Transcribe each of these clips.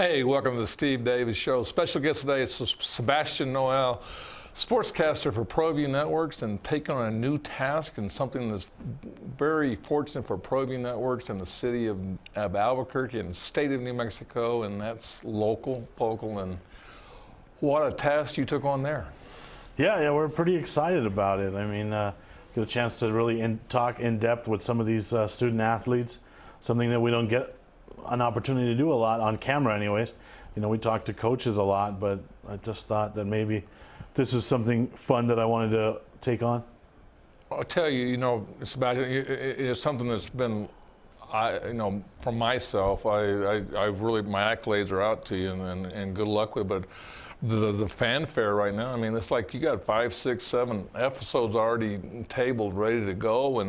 Hey, welcome to the Steve Davis Show. Special guest today is Sebastian Noel, sportscaster for Proview Networks, and taking on a new task and something that's very fortunate for Proview Networks in the city of Albuquerque and the state of New Mexico, and that's local. And what a task you took on there. Yeah, we're pretty excited about it. I mean, get a chance to really talk in depth with some of these student athletes, something that we don't get an opportunity to do a lot on camera anyways. You know, we talk to coaches a lot, but I just thought that maybe this is something fun that I wanted to take on. I'll tell you, you know, it's about it's something that's been, for myself, I really, my accolades are out to you, and good luck with it. But the fanfare right now, I mean, it's like you got 5, 6, 7 episodes already tabled, ready to go,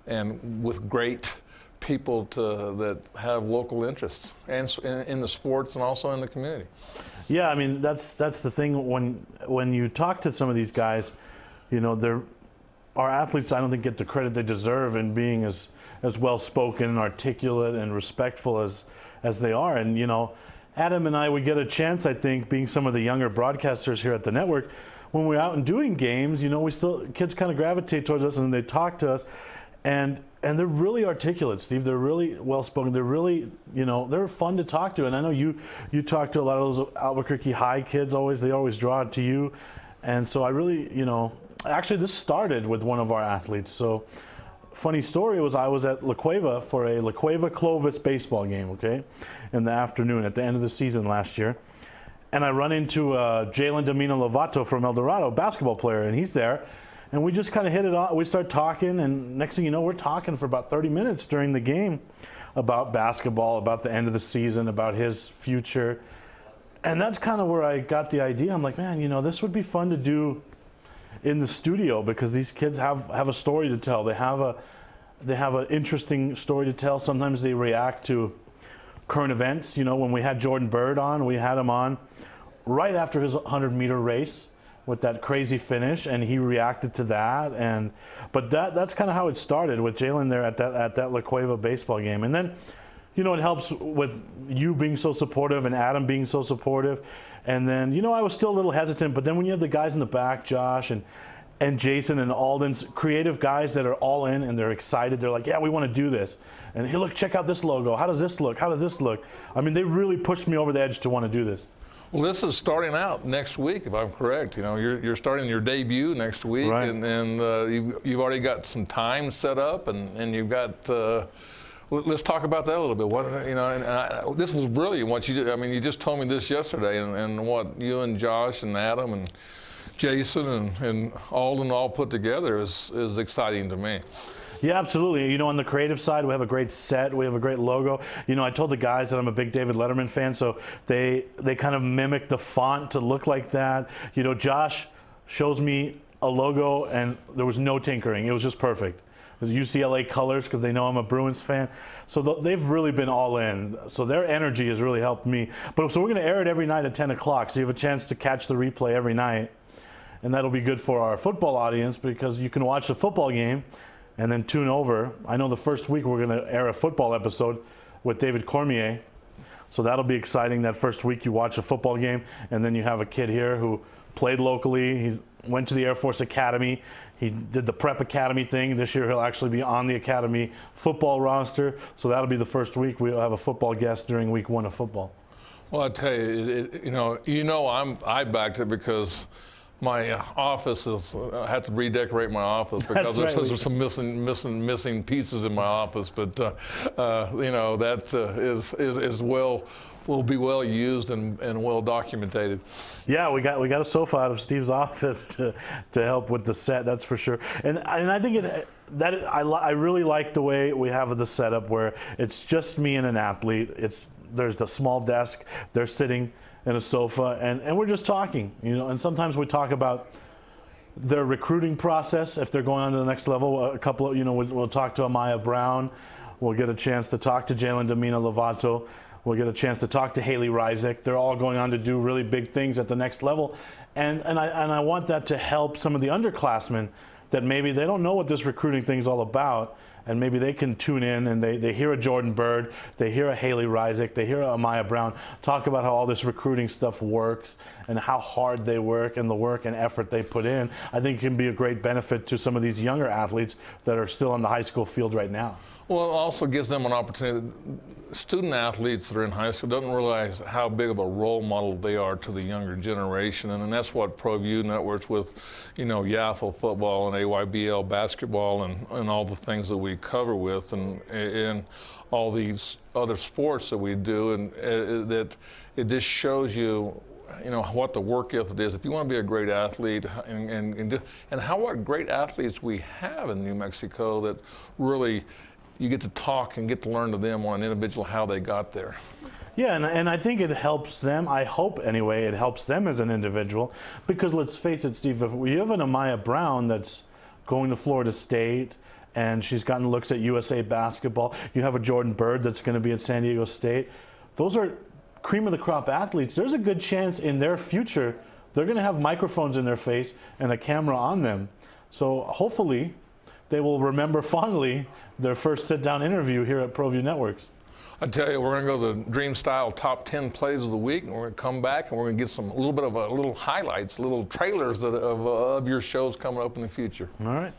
and with great people that have local interests and in the sports and also in the community. Yeah, I mean, that's the thing when you talk to some of these guys, you know, our athletes, I don't think, get the credit they deserve in being as well spoken and articulate and respectful as they are. And you know, Adam and I, we get a chance, I think, being some of the younger broadcasters here at the network, when we're out and doing games, you know, kids kind of gravitate towards us and they talk to us, and they're really articulate, Steve. They're really well-spoken. They're really, you know, they're fun to talk to. And I know you talk to a lot of those Albuquerque High kids they always draw to you. And so I really, you know, actually this started with one of our athletes. So funny story was I was at La Cueva for a La Cueva Clovis baseball game, okay, in the afternoon at the end of the season last year. And I run into Jalen Domino Lovato from El Dorado, basketball player, and he's there. And we just kind of hit it off. We start talking, and next thing you know, we're talking for about 30 minutes during the game about basketball, about the end of the season, about his future. And that's kind of where I got the idea. I'm like, man, you know, this would be fun to do in the studio because these kids have a story to tell. They have an interesting story to tell. Sometimes they react to current events. You know, when we had Jordan Bird on, we had him on right after his 100-meter race with that crazy finish, and he reacted to that. But that's kind of how it started with Jalen there at that La Cueva baseball game. And then, you know, it helps with you being so supportive and Adam being so supportive. And then, you know, I was still a little hesitant, but then when you have the guys in the back, Josh and Jason and Alden's creative guys that are all in and they're excited, they're like, yeah, we want to do this. And hey, look, check out this logo. How does this look? How does this look? I mean, they really pushed me over the edge to want to do this. Well, this is starting out next week, if I'm correct. You know, you're starting your debut next week, right. and you've already got some time set up, and you've got. Let's talk about that a little bit. What, you know, this was brilliant. What you did. I mean, you just told me this yesterday, and what you and Josh and Adam and Jason and Alden all put together is exciting to me. Yeah, absolutely. You know, on the creative side, we have a great set. We have a great logo. You know, I told the guys that I'm a big David Letterman fan, so they kind of mimic the font to look like that. You know, Josh shows me a logo, and there was no tinkering. It was just perfect. It was UCLA colors because they know I'm a Bruins fan. So they've really been all in. So their energy has really helped me. So we're going to air it every night at 10 o'clock, so you have a chance to catch the replay every night. And that'll be good for our football audience because you can watch the football game and then tune over. I know the first week we're going to air a football episode with David Cormier. So that'll be exciting. That first week you watch a football game, and then you have a kid here who played locally. He went to the Air Force Academy. He did the Prep Academy thing. This year he'll actually be on the Academy football roster. So that'll be the first week. We'll have a football guest during week 1 of football. Well, I tell you, I backed it because my office I had to redecorate my office because there's some missing pieces in my office. But you know, that will be well used and well documented. Yeah, we got a sofa out of Steve's office to help with the set. That's for sure. And I think I really like the way we have the setup where it's just me and an athlete. There's the small desk. They're sitting in a sofa, and we're just talking, you know, and sometimes we talk about their recruiting process, if they're going on to the next level. A couple of, you know, we'll talk to Amaya Brown. We'll get a chance to talk to Jalen Domino Lovato. We'll get a chance to talk to Haley Ryzik. They're all going on to do really big things at the next level. And I want that to help some of the underclassmen that maybe they don't know what this recruiting thing is all about. and maybe they can tune in and they hear a Jordan Bird, they hear a Haley Reisig, they hear a Amaya Brown talk about how all this recruiting stuff works and how hard they work and the work and effort they put in, I think it can be a great benefit to some of these younger athletes that are still on the high school field right now. Well, it also gives them an opportunity. Student athletes that are in high school don't realize how big of a role model they are to the younger generation, and that's what Proview Networks with, YAFL football and AYBL basketball and all the things that we cover with, and all these other sports that we do, and that it just shows you, what the work ethic is. If you want to be a great athlete, and what great athletes we have in New Mexico that really you get to talk and get to learn to them on an individual how they got there. Yeah, and I think it helps them. I hope, anyway, it helps them as an individual. Because let's face it, Steve, if you have an Amaya Brown that's going to Florida State and she's gotten looks at USA basketball, you have a Jordan Bird that's going to be at San Diego State. Those are cream of the crop athletes. There's a good chance in their future they're going to have microphones in their face and a camera on them. So hopefully they will remember fondly their first sit-down interview here at Proview Networks. I tell you, we're going to go to the Dream Style Top 10 Plays of the Week, and we're going to come back and we're going to get a little bit of little highlights, little trailers of your shows coming up in the future. All right.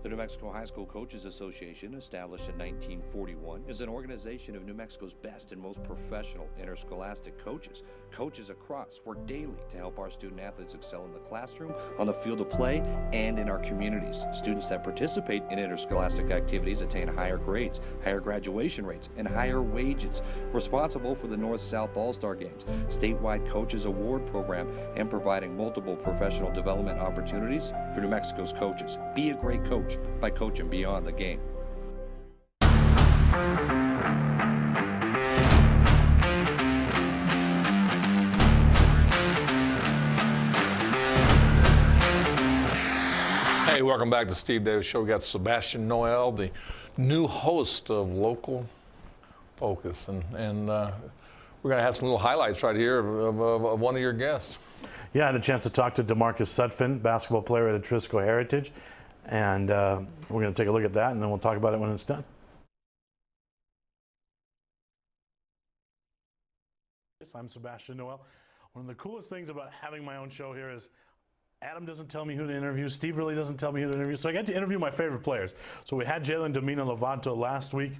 The New Mexico High School Coaches Association, established in 1941, is an organization of New Mexico's best and most professional interscholastic coaches. Coaches across work daily to help our student athletes excel in the classroom, on the field of play, and in our communities. Students that participate in interscholastic activities attain higher grades, higher graduation rates, and higher wages. Responsible for the North-South All-Star Games, statewide Coaches Award Program, and providing multiple professional development opportunities for New Mexico's coaches. Be a great coach by coaching beyond the game. Hey, welcome back to Steve Davis Show. We got Sebastian Noel, the new host of Local Focus, and we're going to have some little highlights right here of one of your guests. Yeah, I had a chance to talk to DeMarcus Sutphin, basketball player at Atrisco Heritage, and we're going to take a look at that, and then we'll talk about it when it's done. I'm Sebastian Noel. One of the coolest things about having my own show here is Adam doesn't tell me who to interview. Steve really doesn't tell me who to interview. So I get to interview my favorite players. So we had Jalen Domina-Lovato last week,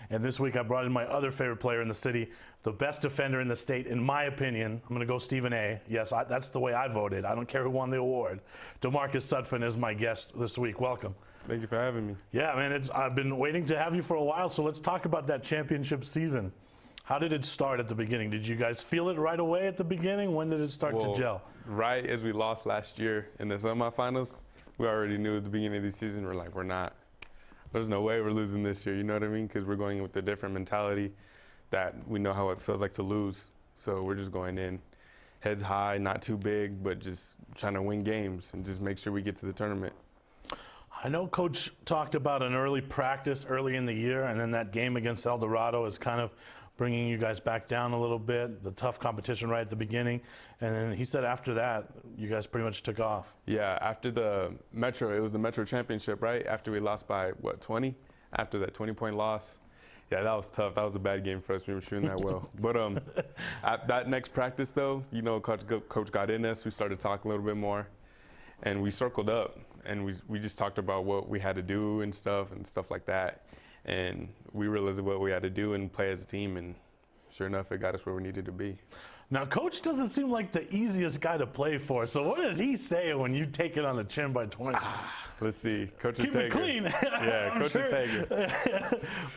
and this week I brought in my other favorite player in the city, the best defender in the state, in my opinion. I'm going to go Stephen A. Yes, that's the way I voted. I don't care who won the award. DeMarcus Sutphin is my guest this week. Welcome. Thank you for having me. Yeah, man, I've been waiting to have you for a while, so let's talk about that championship season. How did it start at the beginning? Did you guys feel it right away at the beginning? When did it start to gel? Right as we lost last year in the semifinals, we already knew at the beginning of the season, we're not. There's no way we're losing this year, you know what I mean? Because we're going with a different mentality that we know how it feels like to lose. So we're just going in heads high, not too big, but just trying to win games and just make sure we get to the tournament. I know Coach talked about an early practice early in the year, and then that game against El Dorado is kind of bringing you guys back down a little bit, the tough competition right at the beginning. And then he said after that, you guys pretty much took off. Yeah, after the Metro, it was the Metro Championship, right? After we lost by, 20? After that 20-point loss. Yeah, that was tough. That was a bad game for us. We were shooting that well. But at that next practice, though, you know, Coach got in us. We started talking a little bit more. And we circled up. And we just talked about what we had to do and stuff like that. And we realized what we had to do and play as a team, and sure enough, it got us where we needed to be. Now, Coach doesn't seem like the easiest guy to play for, so what does he say when you take it on the chin by 20? Let's see. Coach Keep it clean. Yeah, Coach Ortega.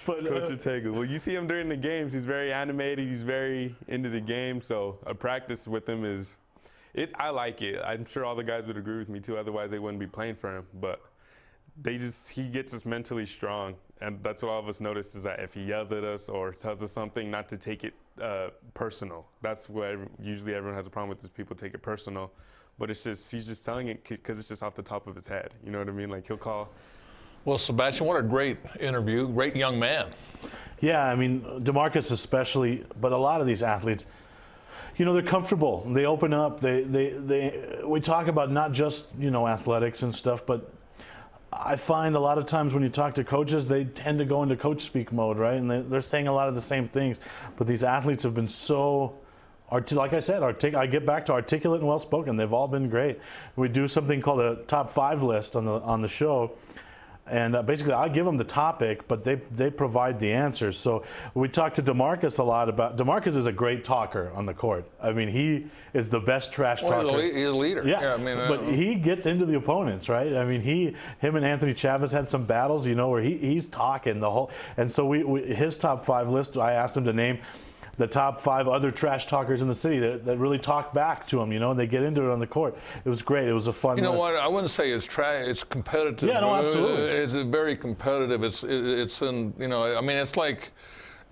Coach Ortega. Well, you see him during the games. He's very animated. He's very into the game, so a practice with him is – I like it. I'm sure all the guys would agree with me, too. Otherwise, they wouldn't be playing for him. But he gets us mentally strong. And that's what all of us notice is that if he yells at us or tells us something, not to take it personal. That's what usually everyone has a problem with is people take it personal. But it's just, he's just telling it because it's just off the top of his head. You know what I mean? Like he'll call. Well, Sebastian, what a great interview. Great young man. Yeah, I mean, DeMarcus especially, but a lot of these athletes, you know, they're comfortable. They open up. We talk about not just, you know, athletics and stuff, but I find a lot of times when you talk to coaches, they tend to go into coach speak mode, right? And they're saying a lot of the same things. But these athletes have been so, like I said, I get back to articulate and well-spoken. They've all been great. We do something called a top 5 list on the show. And basically, I give them the topic, but they provide the answers. So we talked to DeMarcus a lot about. DeMarcus is a great talker on the court. I mean, he is the best trash talker. He's a leader. Yeah, I mean, but he gets into the opponents, right? I mean, him and Anthony Chavez had some battles, you know, where he's talking the whole. And so his top 5 list, I asked him to name the top 5 other trash talkers in the city that really talk back to him, you know, and they get into it on the court. It was great. It was a fun list. You know what? I wouldn't say it's trash. It's competitive. Yeah, no, absolutely. It's very competitive. It's in, you know, I mean, it's like,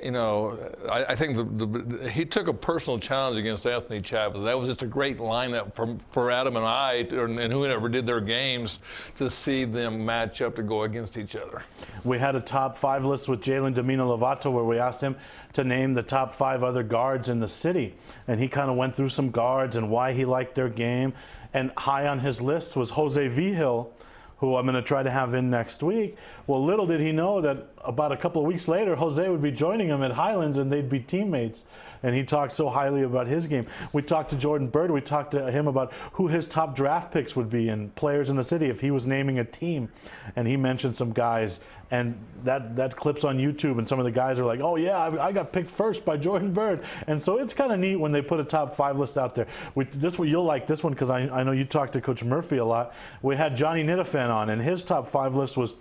you know, I think he took a personal challenge against Anthony Chavez. That was just a great lineup for Adam and I, and whoever did their games, to see them match up to go against each other. We had a top 5 list with Jalen Domina-Lovato where we asked him to name the top 5 other guards in the city. And he kind of went through some guards and why he liked their game. And high on his list was Jose Vigil, who I'm going to try to have in next week. Well, little did he know that about a couple of weeks later, Jose would be joining him at Highlands and they'd be teammates. And he talked so highly about his game. We talked to Jordan Bird. We talked to him about who his top draft picks would be and players in the city if he was naming a team. And he mentioned some guys. And that clip's on YouTube. And some of the guys are like, oh, yeah, I got picked first by Jordan Bird. And so it's kind of neat when they put a top 5 list out there. This one, you'll like this one because I know you talked to Coach Murphy a lot. We had Johnny Nitafan on, and his top 5 list was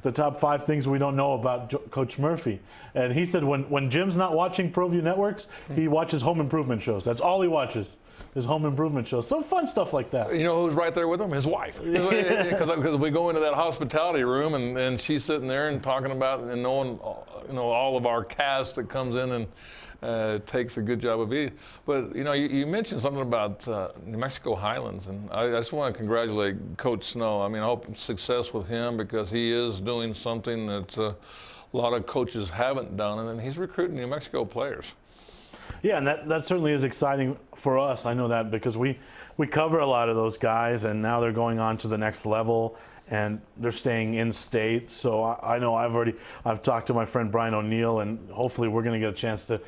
the top 5 things we don't know about Coach Murphy. And he said when Jim's not watching Proview Networks, he watches home improvement shows. That's all he watches. his home improvement show. Some fun stuff like that. You know who's right there with him? His wife. Because we go into that hospitality room and she's sitting there and talking about and knowing all of our cast that comes in and takes a good job of eating. But you mentioned something about New Mexico Highlands, and I just want to congratulate Coach Snow. I mean, I hope success with him because he is doing something that a lot of coaches haven't done, and he's recruiting New Mexico players. Yeah, and that certainly is exciting for us. I know that because we cover a lot of those guys, and now they're going on to the next level, and they're staying in state. So I know I've talked to my friend Brian O'Neill, and hopefully we're going to get a chance to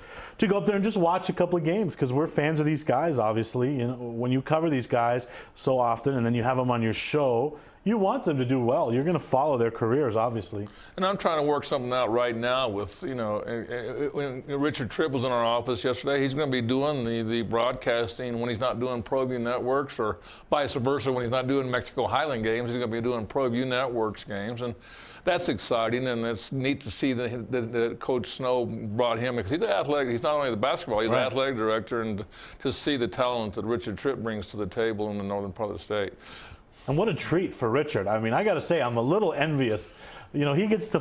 go up there and just watch a couple of games because we're fans of these guys. Obviously, when you cover these guys so often, and then you have them on your show, you want them to do well. You're going to follow their careers, obviously. And I'm trying to work something out right now with, when Richard Tripp was in our office yesterday, he's going to be doing the broadcasting when he's not doing Proview Networks, or vice versa, when he's not doing Mexico Highland games, he's going to be doing Proview Networks games. And that's exciting, and it's neat to see that Coach Snow brought him, because he's athletic. He's not only the basketball, he's an athletic director, and to see the talent that Richard Tripp brings to the table in the northern part of the state. And what a treat for Richard. I mean, I got to say, I'm a little envious. He gets to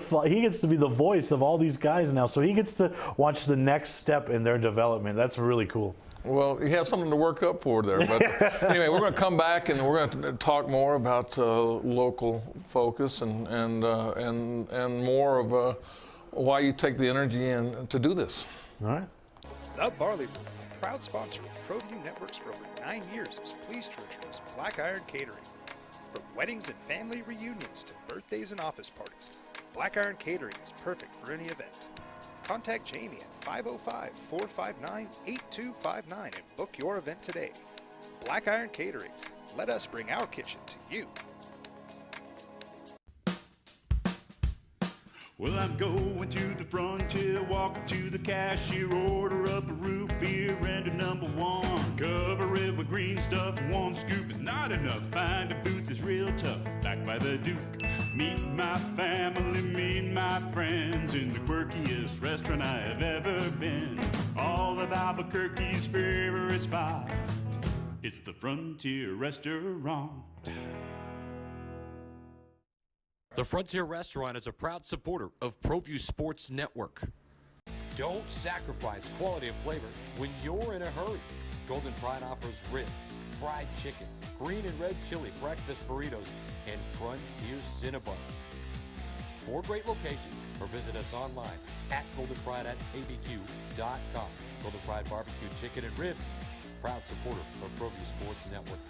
be the voice of all these guys now, so he gets to watch the next step in their development. That's really cool. Well, you have something to work up for there. But anyway, we're going to come back and we're going to talk more about local focus and more of why you take the energy in to do this. All right. The Barley Room, proud sponsor of Proview Networks for over 9 years, is pleased to introduce Black Iron Catering. From weddings and family reunions to birthdays and office parties, Black Iron Catering is perfect for any event. Contact Jamie at 505-459-8259 and book your event today. Black Iron Catering. Let us bring our kitchen to you. Well, I'm going to the frontier, walk up to the cashier, order up a root beer and a number one. Cover it with green stuff, one scoop is not enough. Find a booth is real tough, back by the Duke. Meet my family, meet my friends in the quirkiest restaurant I have ever been. All of Albuquerque's favorite spot, it's the Frontier Restaurant. The Frontier Restaurant is a proud supporter of Proview Sports Network. Don't sacrifice quality and flavor when you're in a hurry. Golden Pride offers ribs, fried chicken, green and red chili breakfast burritos, and Frontier Cinnabons. 4 great locations, or visit us online at goldenpride@abq.com. Golden Pride Barbecue Chicken and Ribs, proud supporter of Proview Sports Network.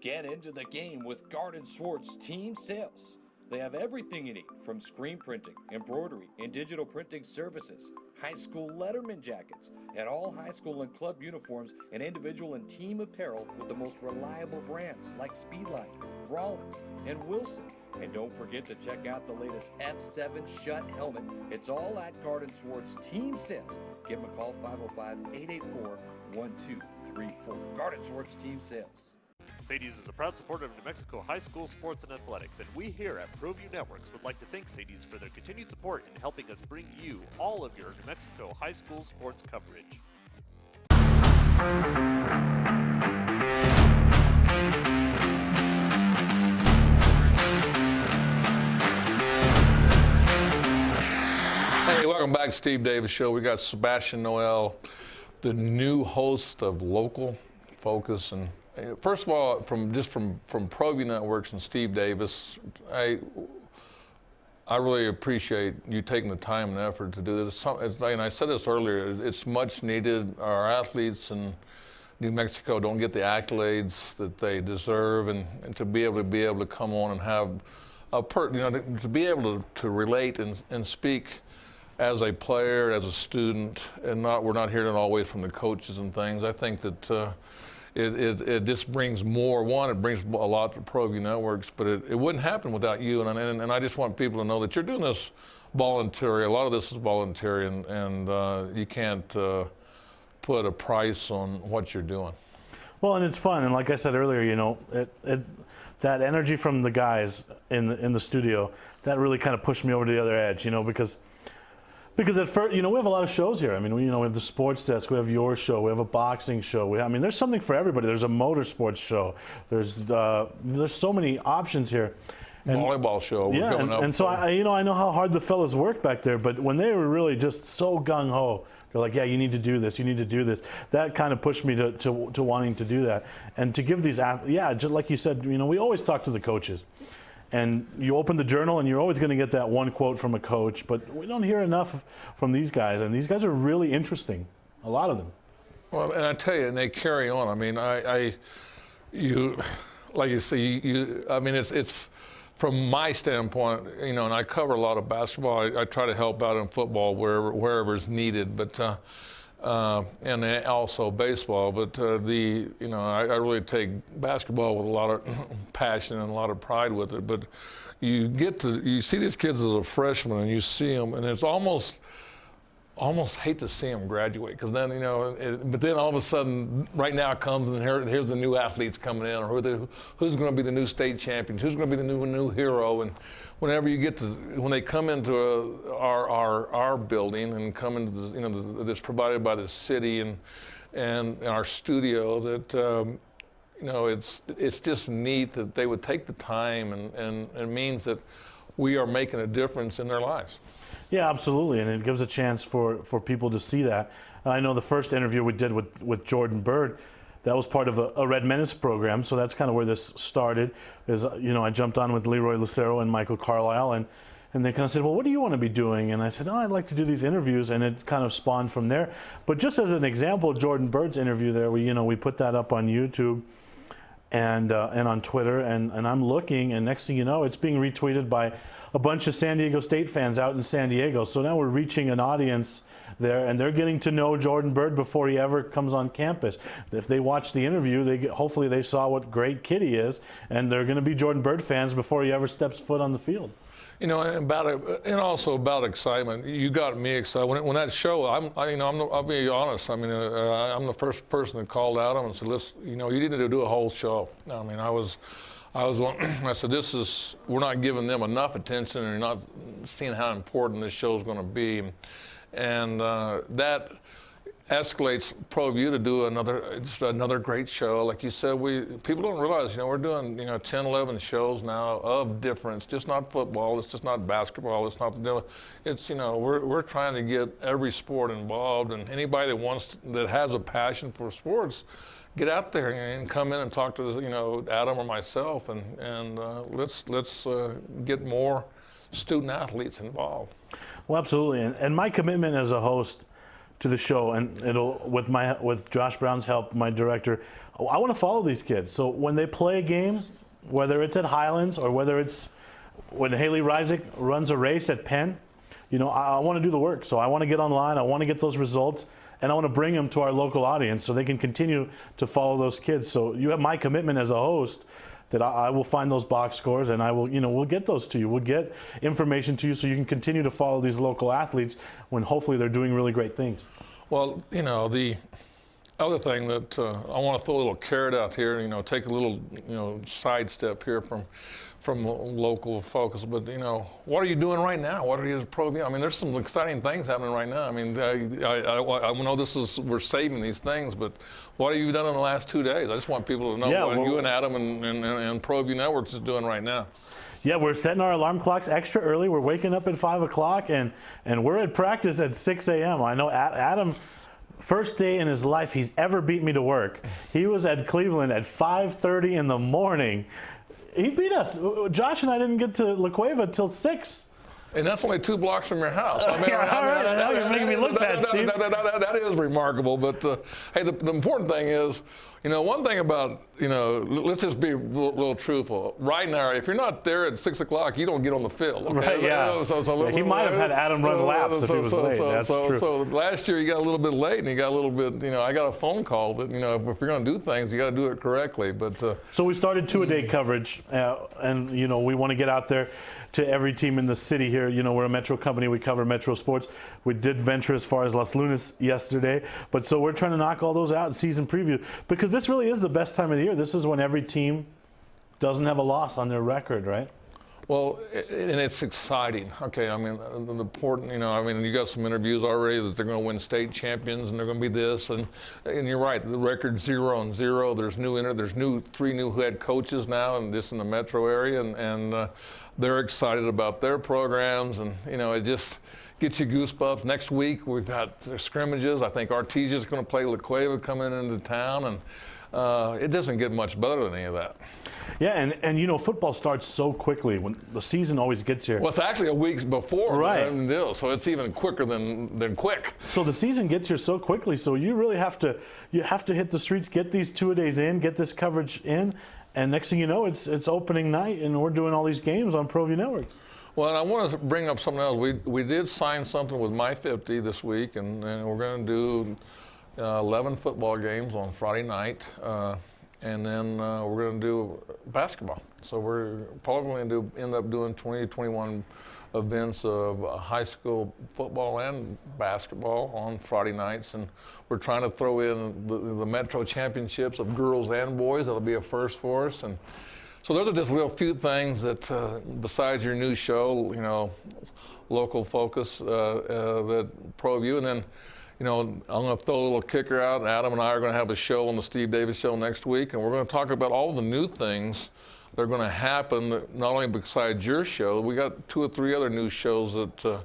Get into the game with Garden Swartz Team Sales. They have everything you need, from screen printing, embroidery, and digital printing services, high school letterman jackets, and all high school and club uniforms, and individual and team apparel with the most reliable brands like Speedline, Rollins, and Wilson. And don't forget to check out the latest F7 Shut helmet. It's all at Garden Swartz Team Sales. Give them a call, 505-884-1234. Garden Swartz Team Sales. Sadie's is a proud supporter of New Mexico high school sports and athletics, and we here at Proview Networks would like to thank Sadie's for their continued support in helping us bring you all of your New Mexico high school sports coverage. Hey, welcome back to Steve Davis Show. We got Sebastian Noel, the new host of Local Focus. And first of all, from Proview Networks and Steve Davis, I really appreciate you taking the time and effort to do this. And I said this earlier, it's much needed. Our athletes in New Mexico don't get the accolades that they deserve, and to be able to come on and have to be able to relate and speak as a player, as a student, and we're not hearing it always from the coaches and things. I think that it just brings more. One, it brings a lot to Proview Networks, but it wouldn't happen without you. And I just want people to know that you're doing this voluntary. A lot of this is voluntary, and you can't put a price on what you're doing. Well, and it's fun. And like I said earlier, that energy from the guys in the studio, that really kind of pushed me over to the other edge, because Because at first, we have a lot of shows here. I mean, we have the sports desk, we have your show, we have a boxing show. There's something for everybody. There's a motorsports show. There's so many options here. And, volleyball show. We're coming up. And so I know how hard the fellas work back there. But when they were really just so gung ho, they're like, yeah, you need to do this. You need to do this. That kind of pushed me to wanting to do that and to give these just like you said. We always talk to the coaches. And you open the Journal, and you're always going to get that one quote from a coach, but we don't hear enough from these guys, and these guys are really interesting, a lot of them. Well, and I tell you, and they carry on. I mean, like you say, it's from my standpoint, and I cover a lot of basketball. I try to help out in football wherever it's needed, but and also baseball. But I really take basketball with a lot of passion and a lot of pride with it. But you see these kids as a freshman, and you see them, and it's almost hate to see them graduate, because then but then all of a sudden, right now it comes, and here's the new athletes coming in, or who's going to be the new state champions, who's going to be the new hero. And whenever when they come into our building and come into this provided by the city and our studio, that it's just neat that they would take the time, and it means that we are making a difference in their lives. Yeah, absolutely, and it gives a chance for people to see that. I know the first interview we did with Jordan Bird, that was part of a Red Menace program, so that's kind of where this started. I jumped on with Leroy Lucero and Michael Carlisle, and they kind of said, well, what do you want to be doing? And I said, I'd like to do these interviews, and it kind of spawned from there. But just as an example, Jordan Bird's interview there, we put that up on YouTube and on Twitter, and I'm looking, and next thing you know, it's being retweeted by a bunch of San Diego State fans out in San Diego. So now we're reaching an audience there, and they're getting to know Jordan Bird before he ever comes on campus. If they watch the interview, hopefully they saw what great kid he is, and they're going to be Jordan Bird fans before he ever steps foot on the field. And also about excitement. You got me excited when that show. I'll be honest. I mean, I'm the first person that called out and said, "Listen, you need to do a whole show." I mean, I said, we're not giving them enough attention, and you're not seeing how important this show is going to be. And that escalates Proview to do another great show. Like you said, people don't realize, we're doing 10, 11 shows now of difference. Just not football. It's just not basketball. It's not we're trying to get every sport involved, and anybody that has a passion for sports, get out there and come in and talk to Adam or myself, and let's get more student athletes involved. Well, absolutely, and my commitment as a host to the show, and with Josh Brown's help, my director, I want to follow these kids. So when they play a game, whether it's at Highlands or whether it's when Haley Reisig runs a race at Penn, I want to do the work. So I want to get online, I want to get those results, and I want to bring them to our local audience so they can continue to follow those kids. So you have my commitment as a host that I will find those box scores, and I will, we'll get those to you. We'll get information to you so you can continue to follow these local athletes when hopefully they're doing really great things. Well, the other thing that I want to throw a little carrot out here, take a little, sidestep here from local focus, but what are you doing right now? What are you Proview? I mean, there's some exciting things happening right now. I mean, I know we're saving these things, but what have you done in the last 2 days? I just want people to know what you and Adam and Proview Networks is doing right now. Yeah, we're setting our alarm clocks extra early. We're waking up at 5 o'clock, and we're at practice at 6 a.m. I know Adam, first day in his life he's ever beat me to work. He was at Cleveland at 5:30 in the morning. He beat us. Josh and I didn't get to La Cueva till 6. And that's only 2 blocks from your house. I mean, now you're making me look bad, Steve. That is remarkable. But hey, the important thing is, one thing about, let's just be real truthful. Right now, if you're not there at 6 o'clock, you don't get on the field. Okay? Right, yeah. He might have had Adam run laps if he was late. That's true. So last year you got a little bit late, and you got a little bit, I got a phone call that, if you're going to do things, you got to do it correctly. But so we started 2-a-day coverage, and we want to get out there to every team in the city here. We're a Metro company. We cover Metro sports. We did venture as far as Las Lunas yesterday. But so we're trying to knock all those out in season preview, because this really is the best time of the year. This is when every team doesn't have a loss on their record, right? Well, and it's exciting. Okay, I mean, the important, you got some interviews already that they're going to win state champions and they're going to be this, and you're right. The record's 0-0. There's three new head coaches now, and just in the metro area, and they're excited about their programs, and it just gets you goosebumps. Next week we've got scrimmages. I think Artesia's going to play La Cueva coming into town, and it doesn't get much better than any of that. Yeah, and football starts so quickly when the season always gets here. Well, it's actually a week before, right? So it's even quicker than quick. So the season gets here so quickly. So you really have to hit the streets, get these 2-a-days in, get this coverage in, and next thing you know, it's opening night, and we're doing all these games on Proview Networks. Well, and I want to bring up something else. We did sign something with My 50 this week, and we're going to do 11 football games on Friday night. And then we're going to do basketball. So we're probably going to end up doing 20, 21 events of high school football and basketball on Friday nights. And we're trying to throw in the Metro Championships of girls and boys. That'll be a first for us. And so those are just little few things that, besides your new show, local focus that Proview. And then, I'm going to throw a little kicker out. Adam and I are going to have a show on the Steve Davis Show next week, and we're going to talk about all the new things that are going to happen, not only besides your show. We got 2 or 3 other new shows that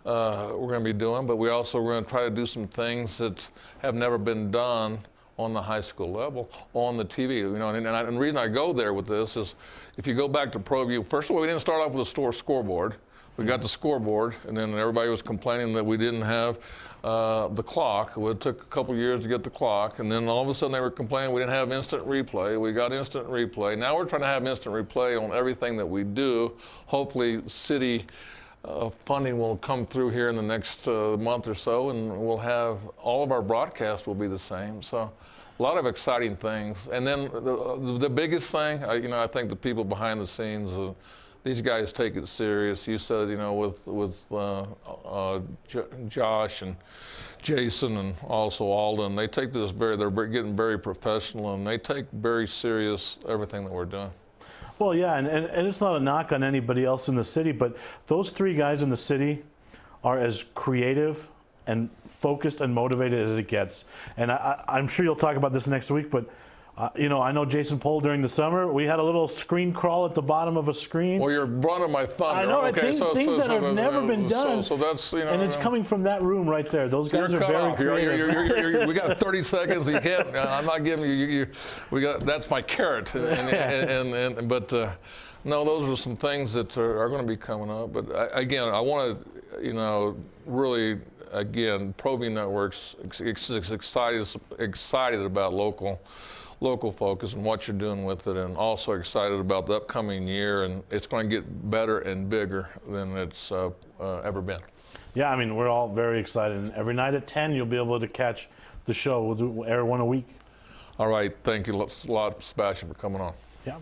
we're going to be doing, but we're going to try to do some things that have never been done on the high school level on the TV. And the reason I go there with this is if you go back to Proview, first of all, we didn't start off with a scoreboard. We got the scoreboard, and then everybody was complaining that we didn't have the clock. It took a couple years to get the clock, and then all of a sudden they were complaining we didn't have instant replay. We got instant replay. Now we're trying to have instant replay on everything that we do. Hopefully city funding will come through here in the next month or so, and we'll have all of our broadcasts will be the same. So a lot of exciting things. And then the biggest thing, I think the people behind the scenes, these guys take it serious. You said, with Josh and Jason and also Alden, they take this they're getting very professional, and they take very serious everything that we're doing. Well, yeah, and it's not a knock on anybody else in the city, but those 3 guys in the city are as creative and focused and motivated as it gets. And I'm sure you'll talk about this next week, but I know Jason Pohl during the summer, we had a little screen crawl at the bottom of a screen. Well, you're running my thunder. I know, okay, things that have never been done. So that's, and it's coming from that room right there. Those guys are very creative. We got 30 seconds. You can't. I'm not giving you. We got. That's my carrot. But no, those are some things that are going to be coming up. But again, I want to, really, again, Proview Networks excited about local focus and what you're doing with it, and also excited about the upcoming year, and it's going to get better and bigger than it's ever been. Yeah, I mean, we're all very excited, and every night at 10 you'll be able to catch the show. We'll air 1 a week. All right, thank you a lot, Sebastian, for coming on. Yeah.